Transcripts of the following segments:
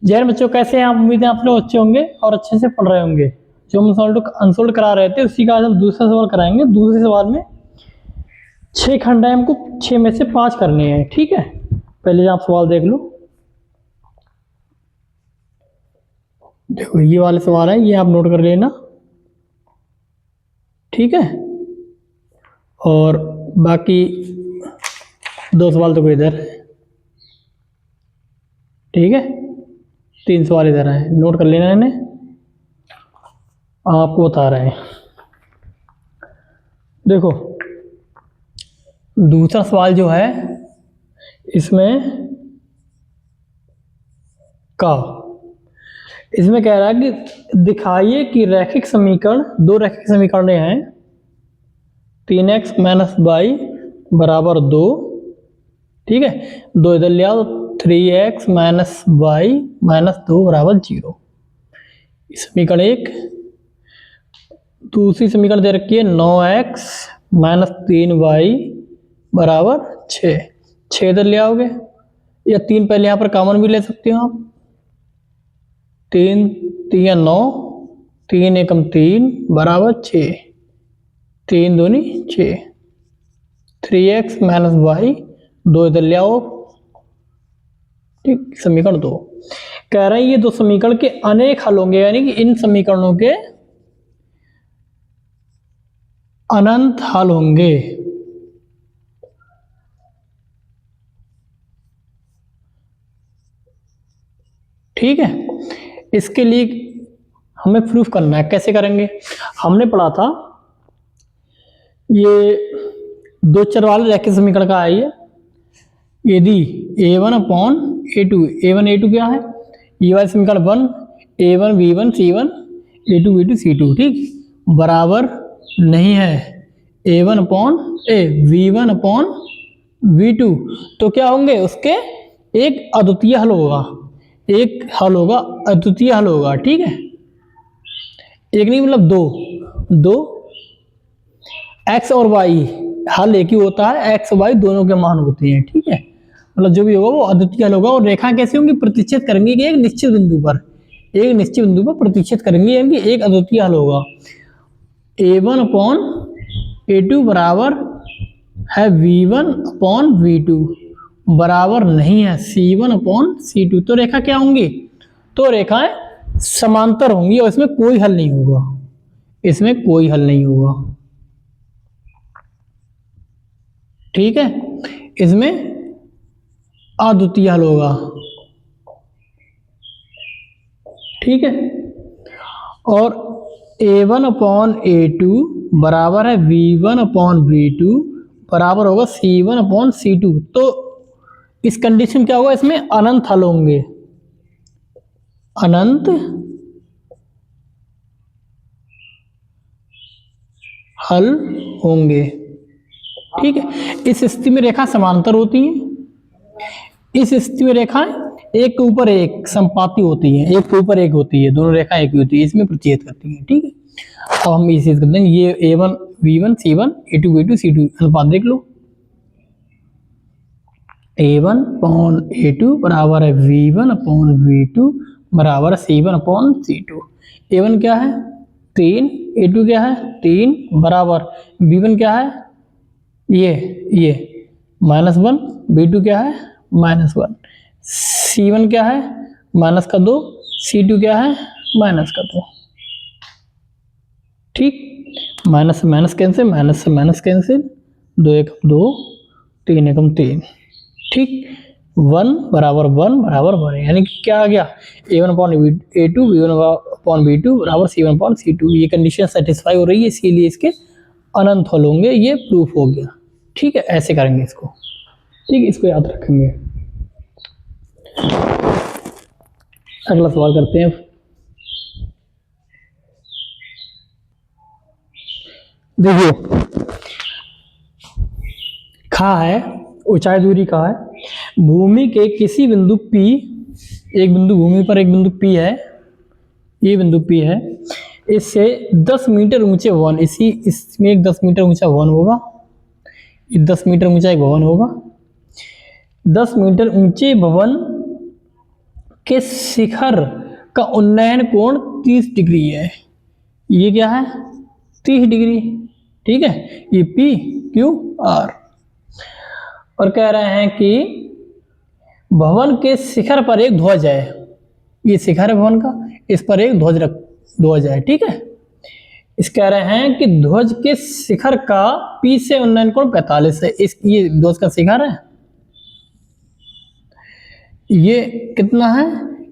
जय बच्चों, कैसे हैं आप? उम्मीद है आप लोग अच्छे होंगे और अच्छे से पढ़ रहे होंगे। जो हम अनसोल्ड करा रहे थे उसी का आज हम दूसरा सवाल कराएंगे। दूसरे सवाल में 6 खंड है, हमको 6 में से 5 करने हैं। ठीक है, पहले आप सवाल देख लो। देखो ये वाले सवाल है, ये आप नोट कर लेना। ठीक है, और बाकी 2 सवाल तो कोई इधर है। ठीक है, 3 सवाल इधर है, नोट कर लेना इन्हें, आपको बता रहे हैं। देखो दूसरा सवाल जो है इसमें कह रहा है कि दिखाइए कि रैखिक समीकरण, 2 रैखिक समीकरण हैं, 3x - y बराबर 2। ठीक है, 2 इधर ले आओ, 3x - y - 2 बराबर 0। समीकरण 1। दूसरी समीकरण दे रखी है 9x - 3y बराबर 6। 6 इधर ले आओगे, या 3 पहले यहाँ पर कॉमन भी ले सकते हो आप। 3 3 9, 3 एकम 3 बराबर 6, 3 दूनी 6। 3x - y 2 इधर ले आओ। ठीक, समीकरण 2 कह रहे हैं ये 2 समीकरण के अनेक हल होंगे, यानी कि इन समीकरणों के अनंत हल होंगे। ठीक है, इसके लिए हमें प्रूफ करना है। कैसे करेंगे? हमने पढ़ा था ये 2 चर वाले रैखिक समीकरण का है ये। यदि a1/a2, a1 a2 क्या है? ये वाले समीकरण 1 a1 b1 c1 a2 b2 c2 ठीक बराबर नहीं है a1/a v1/v2। तो क्या होंगे उसके? एक अद्वितीय हल होगा, एक हल होगा, अद्वितीय हल होगा। ठीक है, एक नहीं मतलब 2 x और y हल एक ही होता है, x और y दोनों के मान होते हैं। ठीक है, मतलब जो भी होगा वो अद्वितीय हल होगा। और रेखा कैसी होंगी? प्रतिच्छेद करेंगे कि एक निश्चित बिंदु पर, एक निश्चित बिंदु पर प्रतिच्छेद करेंगे, यानी एक अद्वितीय हल होगा। a1/a2 बराबर है v1/v2 बराबर नहीं है c1/c2। तो रेखा क्या होंगी? तो रेखाएं समांतर होंगी और इसमें कोई हल नहीं होगा, इसमें कोई हल नहीं होगा। ठीक है, इसमें अद्वितीय हल होगा। ठीक है, और a1/a2 बराबर है v1/v2 बराबर होगा c1/c2। तो इस कंडीशन क्या होगा? इसमें अनंत हल होंगे, अनंत हल होंगे। ठीक है, इस स्थिति में रेखा समांतर होती है। इस स्थिति में रेखाएं एक के ऊपर एक संपाती होती है, एक के ऊपर एक होती है, दोनों रेखाएं एक ही होती है, इसमें प्रतिच्छेद करती हैं। ठीक है, अब हम इसे करते हैं। ये a1 v1 c1 a2 v2 c2 अनुपात देख लो। a1/a2 बराबर है v1/v2 बराबर है c1/c2। a1 क्या है? 3, a2 क्या है? 3 बराबर v1 क्या है? ये -1, v2 क्या है? -1, c1 क्या है? -2, c2 क्या है? -2। ठीक, माइनस से माइनस कैंसिल, माइनस से माइनस कैंसिल, 2 एकम 2, 3 एकम 3। ठीक, 1 बराबर 1 बराबर 1, यानी कि क्या आ गया? a1/a2 v1/v2 बराबर c1/c2। ये कंडीशन सेटिस्फाई हो रही है, इसीलिए इसके अनंत हल होंगे। ये प्रूफ हो गया। ठीक है, ऐसे करेंगे इसको। ठीक, इसको याद रखेंगे। अगला सवाल करते हैं। देखिए खा है, ऊंचाई दूरी का है, भूमि के किसी बिंदु P, एक बिंदु भूमि पर एक बिंदु P है, ये बिंदु P है, इससे 10 मीटर ऊंचे भवन, इसमें एक 10 मीटर ऊंचा भवन होगा, ये 10 मीटर ऊंचा एक भवन होगा। 10 मीटर ऊंचे भवन के शिखर का उन्नयन कोण 30 डिग्री है। ये क्या है? 30 डिग्री। ठीक है, ये पी क्यू आर। और कह रहे हैं कि भवन के शिखर पर एक ध्वज है। ये शिखर है भवन का, इस पर एक ध्वज है। ठीक है, इस कह रहे हैं कि ध्वज के शिखर का पी से उन्नयन कोण 45 है। ये ध्वज का शिखर है, ये कितना है?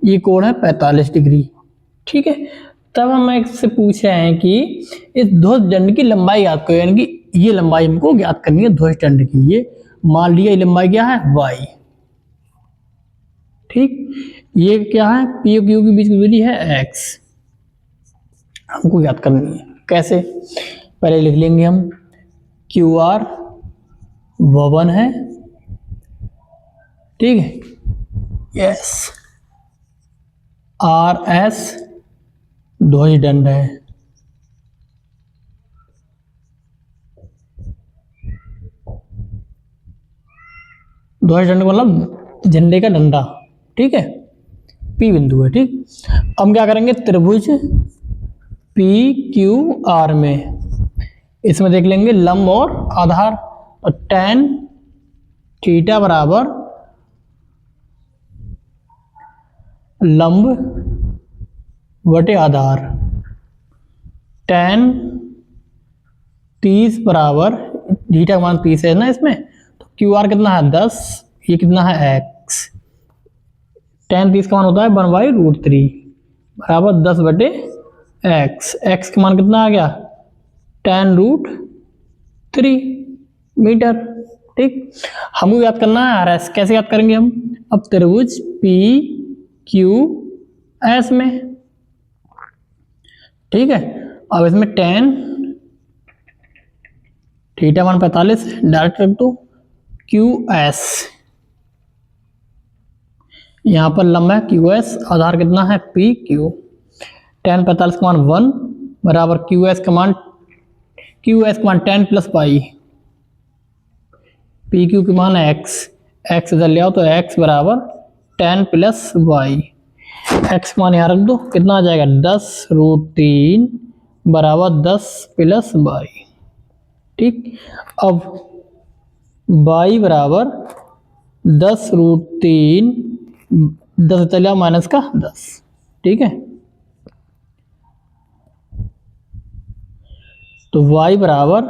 ये कोण है 45 डिग्री। ठीक है, तब हम इससे पूछ रहे हैं कि इस ध्वज दंड की लंबाई याद करो, यानी कि ये लंबाई हमको ज्ञात करनी है ध्वज दंड की। ये मान लिया ये लंबाई क्या है? y। ठीक, ये क्या है? पी और क्यू के बीच की दूरी है x। हमको याद करनी है। कैसे? पहले लिख लेंगे हम क्यू आर भवन है। ठीक है, यस, आर एस ध्वज दंड है। ध्वज दंड मतलब झंडे का डंडा। ठीक है, पी बिंदु है। ठीक, हम क्या करेंगे? त्रिभुज पी क्यू आर में इसमें देख लेंगे लंब और आधार। और tan थीटा बराबर लंब बटे आधार। tan 30 बराबर थीटा का मान 30 है ना इसमें, तो क्यू आर कितना है? 10। ये कितना है? x। tan 30 का मान होता है 1/√3 बराबर 10 बटे x। x का मान कितना आ गया? tan√3 metre. ठीक, हमको याद करना है आर एस। कैसे याद करेंगे हम? अब त्रिभुज पी क्यू एस में। ठीक है, अब इसमें tan थीटा मान 45 डायरेक्ट रख दो। क्यू एस यहां पर लंब है क्यू एस, आधार कितना है? P Q. tan 45 का मान 1 बराबर क्यू एस का मान tan plus Y. P Q के मान है x। x इधर ले आओ तो x बराबर tan प्लस वाई। x मान यहाँ रख दो, कितना आ जाएगा? 10√3 बराबर 10 प्लस वाई। ठीक, अब y बराबर 10√3 10 चले आओ माइनस का 10। ठीक है, तो y बराबर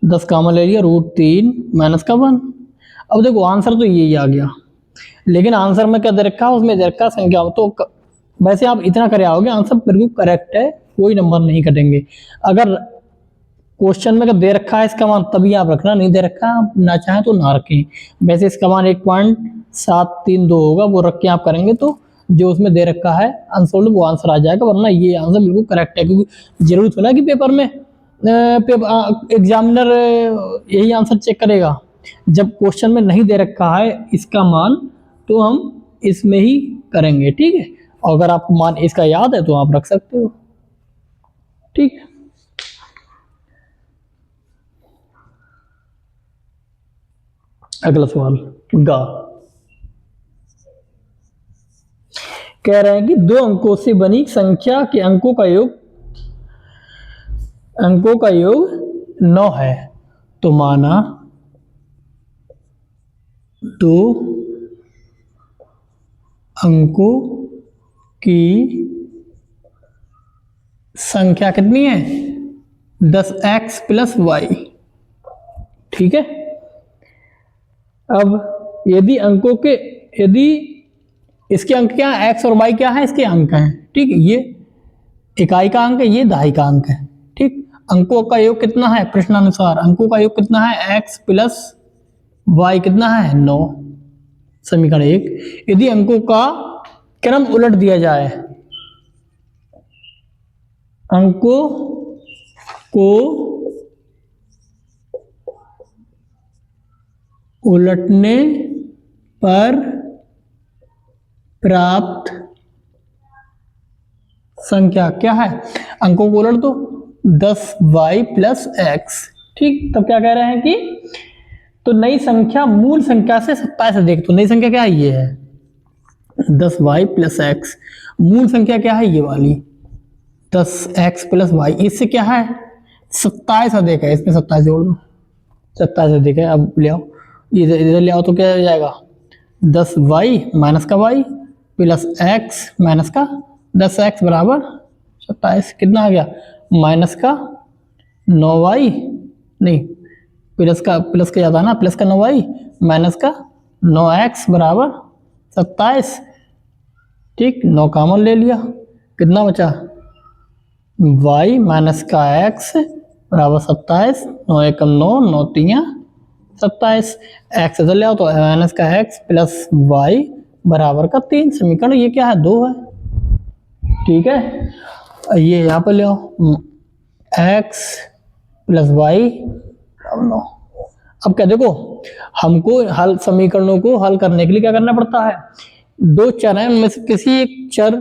10 कामन ले लिया, √3 माइनस का 1। अब देखो आंसर तो यही आ गया, लेकिन आंसर में क्या दे रखा है? उसमें दे रखा है संख्या। तो वैसे आप इतना करे आओगे, आंसर बिल्कुल करेक्ट है, कोई नंबर नहीं कटेंगे। अगर क्वेश्चन में दे रखा है इसका मान तभी आप रखना, नहीं दे रखा आप ना चाहें तो ना रखें। वैसे इसका मान 1.732 होगा, वो रख के आप करेंगे तो जो उसमें दे रखा है आंसर वो आंसर आ जाएगा, वरना ये आंसर बिल्कुल करेक्ट है। क्योंकि जरूरत है ना कि पेपर में एग्जामिनर यही आंसर चेक करेगा। जब क्वेश्चन में नहीं दे रखा है इसका मान तो हम इसमें ही करेंगे। ठीक है, और अगर आपको मान इसका याद है तो आप रख सकते हो। ठीक है, अगला सवाल गा। कह रहे हैं कि 2 अंकों से बनी संख्या के अंकों का योग 9 है, तो माना 2 अंकों की संख्या कितनी है? 10x plus Y. ठीक है, अब यदि इसके अंक क्या है? x और y क्या है? इसके अंक हैं। ठीक है, ये इकाई का अंक है, ये दहाई का अंक है। ठीक, अंकों का योग कितना है? प्रश्नानुसार अंकों का योग कितना है? x प्लस वाई कितना है? 9। समीकरण 1। यदि अंकों का क्रम उलट दिया जाए, अंकों को उलटने पर प्राप्त संख्या क्या है? अंकों को उलट दो, 10y प्लस x। ठीक, तब क्या कह रहे हैं कि तो नई संख्या मूल संख्या से 27 अधिक। तो नई संख्या क्या है? ये है। 10y plus x. मूल संख्या क्या है ये वाली 10x प्लस वाई, इससे क्या है 27 अधिक है, इसमें 27 जोड़ दो, 27 अधिक है। अब ले आओ, इधर ले आओ तो क्या हो जाएगा 10y माइनस का y प्लस x माइनस का 10x बराबर 27। कितना आ गया माइनस का 9y, नहीं प्लस का ज़्यादा ना, प्लस का 9y माइनस का 9x बराबर 27। ठीक, 9 कॉमन ले लिया, कितना बचा y माइनस का x बराबर 27। 9 एकम 9, 9 तियां 27। x इधर ले आओ तो माइनस का x प्लस y बराबर का 3। समीकरण ये क्या है 2 है। ठीक है, ये यहाँ पर ले आओ x प्लस वाई 9। अब क्या देखो, हमको हल समीकरणों को हल करने के लिए क्या करना पड़ता है, दो चर हैं उनमें से किसी एक चर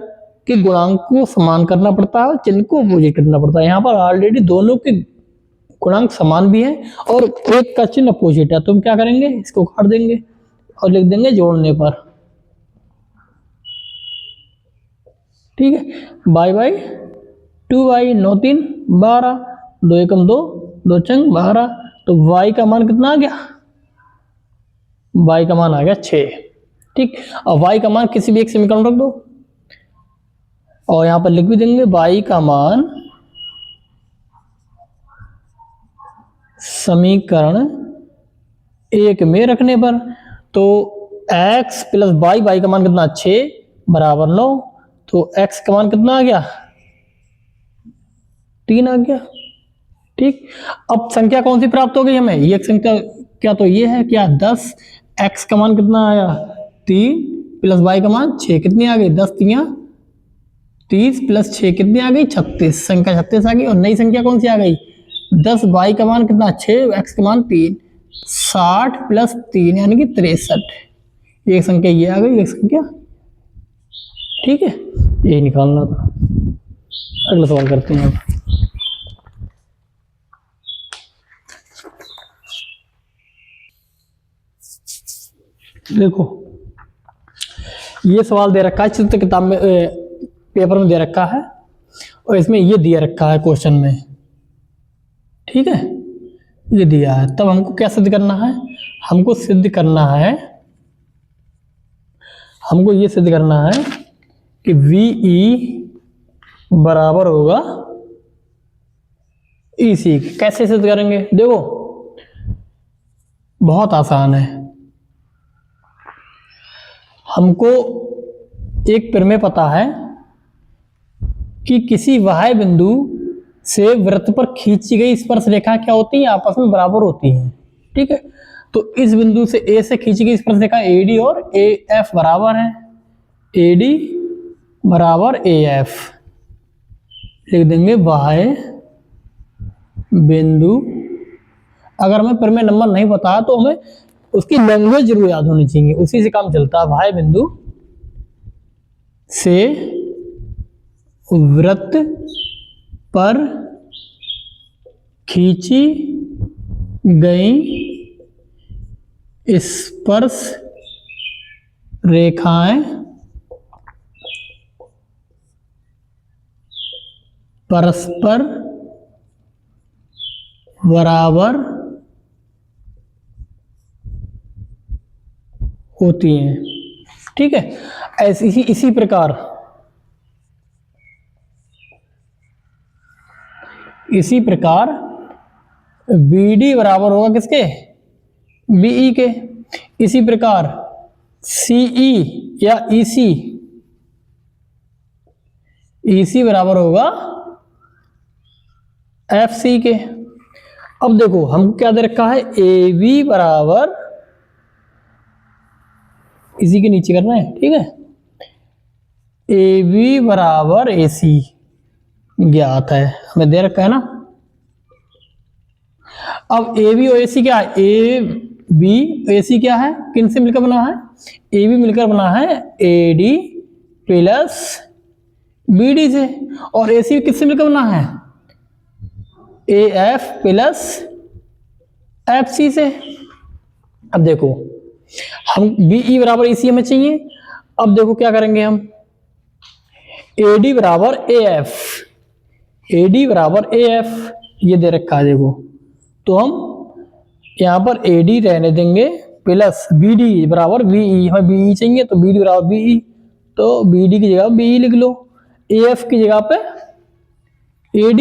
के गुणांक को समान करना पड़ता है, चिन्ह को अपोजिट करना पड़ता है। यहाँ पर ऑलरेडी दोनों के गुणांक समान भी हैं और एक का चिन्ह अपोजिट है, तो हम क्या करेंगे इसको काट देंगे और लिख देंगे जोड़ने पर। ठीक है, बाई बाई 2y 9 3 12, 2 एकम 2, 2 चंग 12, तो y का मान कितना आ गया, y का मान आ गया 6। ठीक, और y का मान किसी भी एक समीकरण रख दो और यहां पर लिख भी देंगे y का मान समीकरण 1 में रखने पर, तो x प्लस y का मान कितना 6 बराबर 9, तो x का मान कितना आ गया 3 आ गया। ठीक, अब संख्या कौन सी प्राप्त हो गई हमें, ये संख्या क्या, तो ये है क्या 10, x का मान कितना आया 3 प्लस y का मान 6, कितनी आ गई 10 तियां 30 प्लस 6 कितनी आ गई 36, संख्या 36 आ गई। और नई संख्या कौन सी आ गई 10, y का मान कितना 6, x का मान 3, 60 प्लस 3 यानी कि 63। एक संख्या ये आ गई, एक संख्या, ठीक है, यही निकालना था। अगला सवाल करते हैं अब। देखो ये सवाल दे रखा है, चित्र किताब में पेपर में दे रखा है और इसमें ये दिया रखा है क्वेश्चन में। ठीक है, ये दिया है, तब हमको क्या सिद्ध करना है, हमको सिद्ध करना है, हमको ये सिद्ध करना है कि VE बराबर होगा EC। कैसे सिद्ध करेंगे, देखो बहुत आसान है। हमको एक प्रमेय पता है कि किसी बाह्य बिंदु से वृत्त पर खींची गई स्पर्श रेखा क्या होती है, आपस में बराबर होती है। ठीक है, तो इस बिंदु से A से खींची गई स्पर्श रेखा AD और AF बराबर है, AD बराबर AF लिख देंगे बाह्य बिंदु। अगर हमें प्रमेय नंबर नहीं पता तो हमें उसकी लैंग्वेज जरूर याद होनी चाहिए, उसी से काम चलता है। बाह्य बिंदु से वृत्त पर खींची गई स्पर्श रेखाएं परस्पर बराबर होती हैं। ठीक है, ऐसी इसी प्रकार BD बराबर होगा किसके, BE के। इसी प्रकार CE या EC बराबर होगा FC के। अब देखो हमको क्या दे रखा है, AB बराबर, इसी के नीचे करना है। ठीक है, AB बराबर AC ज्ञात है, हमें दे रखा है ना। अब AB और AC क्या है, AB AC क्या है, किन से मिलकर बना है, AB मिलकर बना है AD प्लस BD से, और AC किससे मिलकर बना है AF प्लस FC से। अब देखो हम BE बराबर EC हमें चाहिए, अब देखो क्या करेंगे हम, AD बराबर AF, AD बराबर AF ये दे रखा है देखो, तो हम यहाँ पर AD रहने देंगे प्लस BD बराबर BE, हमें BE चाहिए तो BD बराबर BE, तो BD की जगह BE लिख लो, AF की जगह पे AD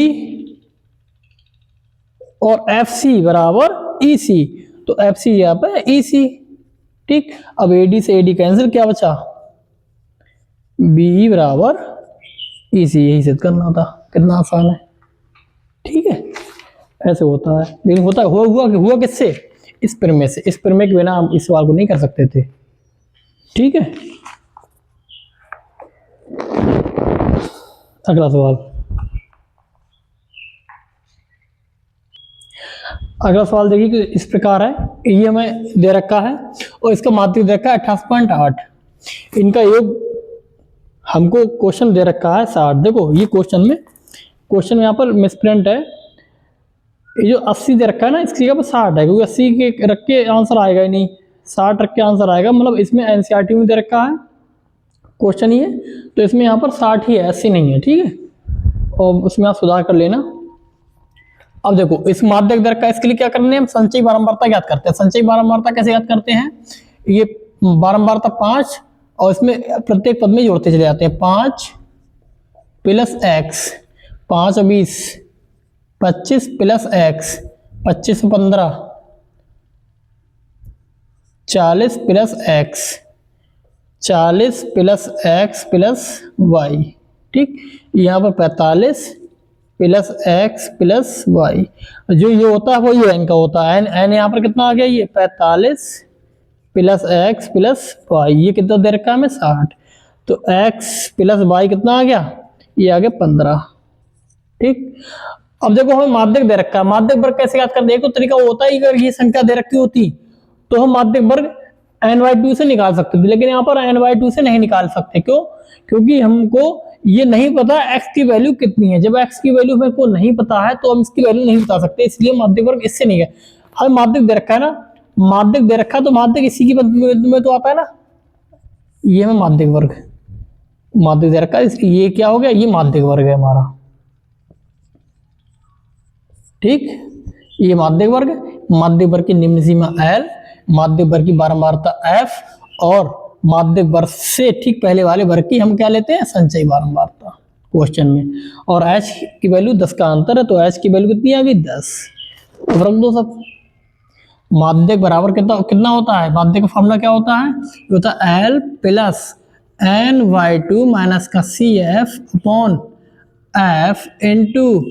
और FC बराबर EC, तो FC की जगह पे EC। ठीक, अब AD से AD कैंसिल, क्या बचा, BE बराबर EC, यही सिद्ध करना था, कितना आसान है। ठीक है, ऐसे होता है, लेकिन होता हुआ किससे, इस प्रमेय से, इस प्रमेय के बिना हम इस सवाल को नहीं कर सकते थे। ठीक है, अगला सवाल, अगला सवाल देखिए कि इस प्रकार है, ये हमें दे रखा है और इसका माध्यक दे रखा है 28.8, इनका योग हमको क्वेश्चन दे रखा है 60। देखो ये क्वेश्चन में यहाँ पर मिसप्रिंट है, ये जो 80 दे रखा है ना, इसकी जगह पर 60 है, क्योंकि 80 के रख के आंसर आएगा ही नहीं, 60 रख के आंसर आएगा, मतलब इसमें एनसीईआरटी में दे रखा है क्वेश्चन ये, तो इसमें यहाँ पर 60 ही है, 80 नहीं है। ठीक है, और उसमें आप सुधार कर लेना। अब देखो इस माध्यक दर का, इसके लिए क्या करना है, हम संचयी बारंबारता ज्ञात करते हैं। संचयी बारंबारता कैसे ज्ञात करते हैं, ये बारंबारता 5 और इसमें प्रत्येक पद में जोड़ते चले जाते हैं, 5 प्लस x, 5 और 20, 25 प्लस x, 25 और 15, 40 plus x, 40 plus x plus y। ठीक, यहाँ पर 45 प्लस x प्लस y, जो ये होता है वही n का होता है, n यहाँ पर कितना आ गया, ये 45 प्लस x प्लस y, ये कितना दे रखा है हमें 60, तो x प्लस y कितना आ गया, ये आ गया 15। ठीक, अब देखो हमें माध्यक दे रखा है, माध्यक वर्ग कैसे याद करते हैं, एक तो तरीका होता है, अगर ये संख्या दे रखी होती तो हम माध्यक वर्ग n/2 से निकाल सकते थे, लेकिन यहाँ पर n/2 से नहीं निकाल सकते, क्यों, क्योंकि हमको ये नहीं पता x की वैल्यू कितनी है, जब x की वैल्यू मेरे को नहीं पता है तो हम इसकी वैल्यू नहीं बता सकते, इसलिए माध्यक वर्ग इससे नहीं है। हमें माध्यक दे रखा है ना, माध्यक दे रखा है तो माध्यक इसी की में तो आता है ना, ये हमें माध्यक वर्ग, माध्यक दे रखा है, इसलिए ये क्या हो गया, ये माध्यक वर्ग है हमारा। ठीक, ये माध्यक वर्ग, माध्यक वर्ग की निम्न सीमा L, माध्यक वर्ग की बारंबारता F और माध्यक वर्ग से ठीक पहले वाले वर्ग की हम क्या लेते हैं, संचयी बारंबारता क्वेश्चन में, और H की वैल्यू 10 का अंतर है, तो H की वैल्यू कितनी आ गई 10, तो रख दो सब। माध्यक बराबर कितना होता है, माध्यक का फॉर्मूला क्या होता है, ये होता है L प्लस n/2 माइनस का CF upon F into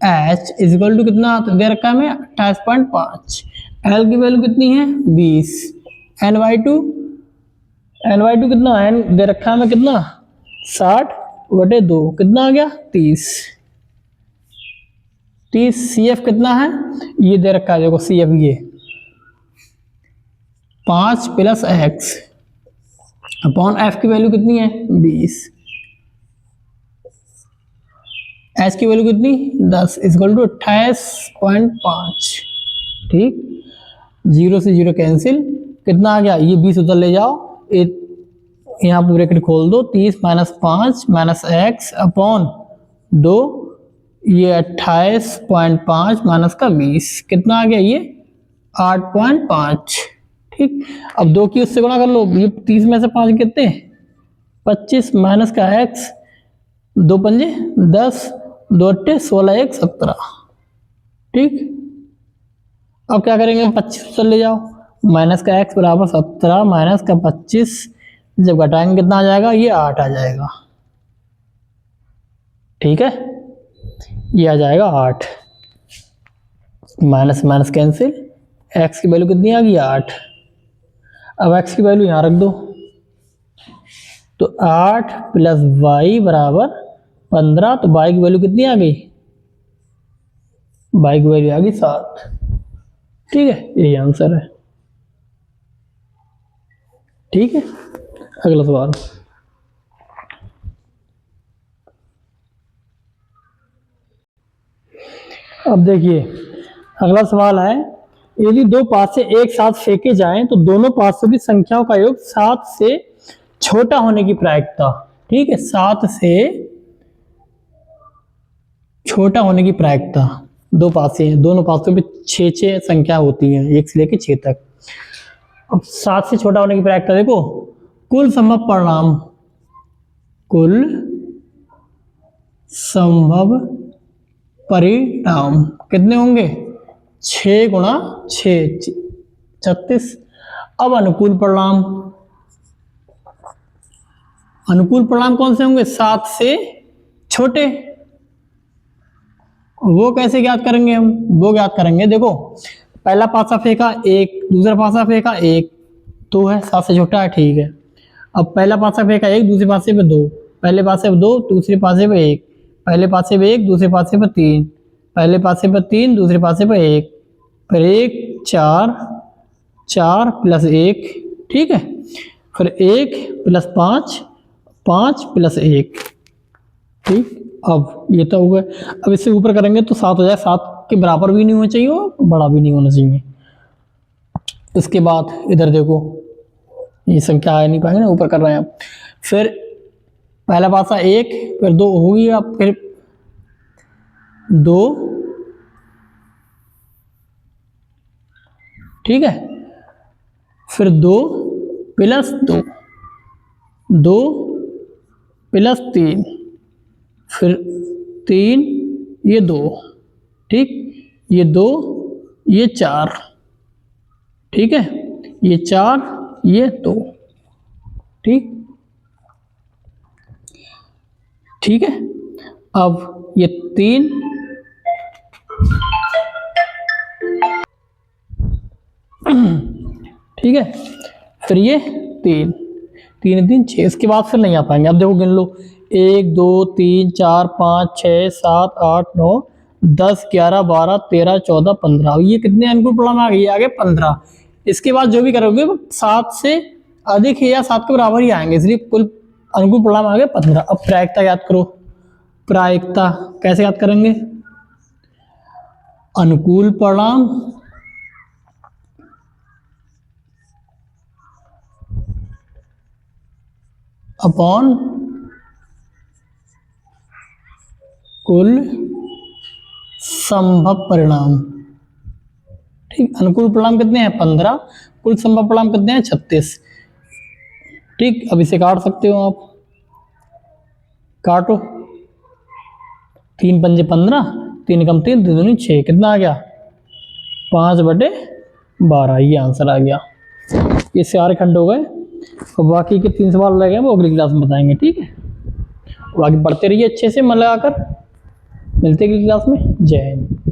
H is equal to कितना दे रखा है हमें 28.5, L की वैल्यू कितनी है 20, n/2 कितना, n दे रखा है हमें कितना 60/2, कितना आ गया 30, CF कितना है, ये दे रखा है देखो CF, ये 5 प्लस x अपॉन F की वैल्यू कितनी है 20, H की वैल्यू कितनी 10 इक्वल टू 28.5। ठीक, 0 से 0 कैंसिल, कितना आ गया, ये 20 उधर ले जाओ, यहाँ पर ब्रैकेट खोल दो, 30 माइनस 5 माइनस x अपॉन 2, ये 28.5 माइनस का 20, कितना आ गया, ये 8.5। ठीक, अब 2 की उससे गुणा कर लो, ये 30 में से 5 कितने 25 माइनस का x, 2 पंजे 10, 2 अट्ठे 16, 1 17। ठीक, अब क्या करेंगे, 25 ले जाओ, माइनस का x बराबर 17 माइनस का 25, जब घटाएंगे कितना आ जाएगा, ये 8 आ जाएगा। ठीक है, ये आ जाएगा 8, माइनस माइनस कैंसिल, x की वैल्यू कितनी आ गई 8, अब x की वैल्यू यहाँ रख दो, तो 8 प्लस y बराबर 15, तो y की वैल्यू कितनी आ गई, y की वैल्यू आ गई 7। ठीक है, यही आंसर है। ठीक है, अगला सवाल, अब देखिए अगला सवाल है, यदि दो पासे एक साथ फेंके जाएं तो दोनों पासों की संख्याओं का योग 7 से छोटा होने की प्रायिकता, ठीक है, 7 से छोटा होने की प्रायिकता, दो पासे हैं, दोनों पासों पे 6 संख्या होती है, 1 से लेकर 6 तक। अब 7 से छोटा होने की प्रायिकता देखो, कुल संभव परिणाम, कुल संभव परिणाम कितने होंगे, 6 गुणा 6 36। अब अनुकूल परिणाम, अनुकूल परिणाम कौन से होंगे, 7 से छोटे, वो कैसे ज्ञात करेंगे हम, वो ज्ञात करेंगे, देखो पहला पासा फेंका 1, दूसरा पासा फेंका 1, 2 है, 7 से छोटा है, ठीक है। अब पहला पासा फेंका 1, दूसरे पासे पे 2, पहले पासे पे 2, दूसरे पासे पे 1, पहले पासे पे 1, दूसरे पासे पे 3, पहले पासे पे 3, दूसरे पासे पे 1, फिर 1 4 4 प्लस 1, ठीक है, फिर 1 प्लस 5 5 प्लस 1, ठीक। अब ये तो हो गया, अब इससे ऊपर करेंगे तो 7 हो जाए, 7 के बराबर भी नहीं होना चाहिए और बड़ा भी नहीं होना चाहिए। इसके बाद इधर देखो, ये संख्या आ नहीं पाएंगे ना, ऊपर कर रहे हैं आप। फिर पहला पासा 1, फिर 2 होगी, अब फिर 2, ठीक है, फिर 2 प्लस 2, 2 प्लस 3, फिर 3, ये 2, ठीक, ये 2, ये 4, ठीक है, ये 4, ये 2, ठीक, ठीक है। अब ये 3, ठीक है, फिर ये 3, 3 3 6, इसके बाद फिर नहीं आ पाएंगे। अब देखो गिन लो, 1 2 3 4 5 6 7 8 9 10 11 12 13 14 15, ये कितने अनुकूल परिणाम आ गए, आ गए 15। इसके बाद जो भी करोगे वो 7 से अधिक है या 7 के बराबर ही आएंगे, इसलिए कुल अनुकूल परिणाम आ गए 15। अब प्रायिकता याद करो, प्रायिकता कैसे याद करेंगे, अनुकूल परिणाम अपॉन कुल संभव परिणाम, ठीक। अनुकूल परिणाम कितने हैं 15, कुल संभव परिणाम कितने हैं 36, ठीक। अब इसे काट सकते हो आप, काटो, 3 पंजे 15, 3 कम 3 2 दूनी 6, कितना आ गया 5/12, ये आंसर आ गया। ये 4 खंड हो गए, और बाकी के 3 सवाल रह गए वो अगली क्लास में बताएंगे, ठीक है। बाकी पढ़ते रहिए अच्छे से मन लगाकर, मिलते अगली क्लास में, जय हिंद।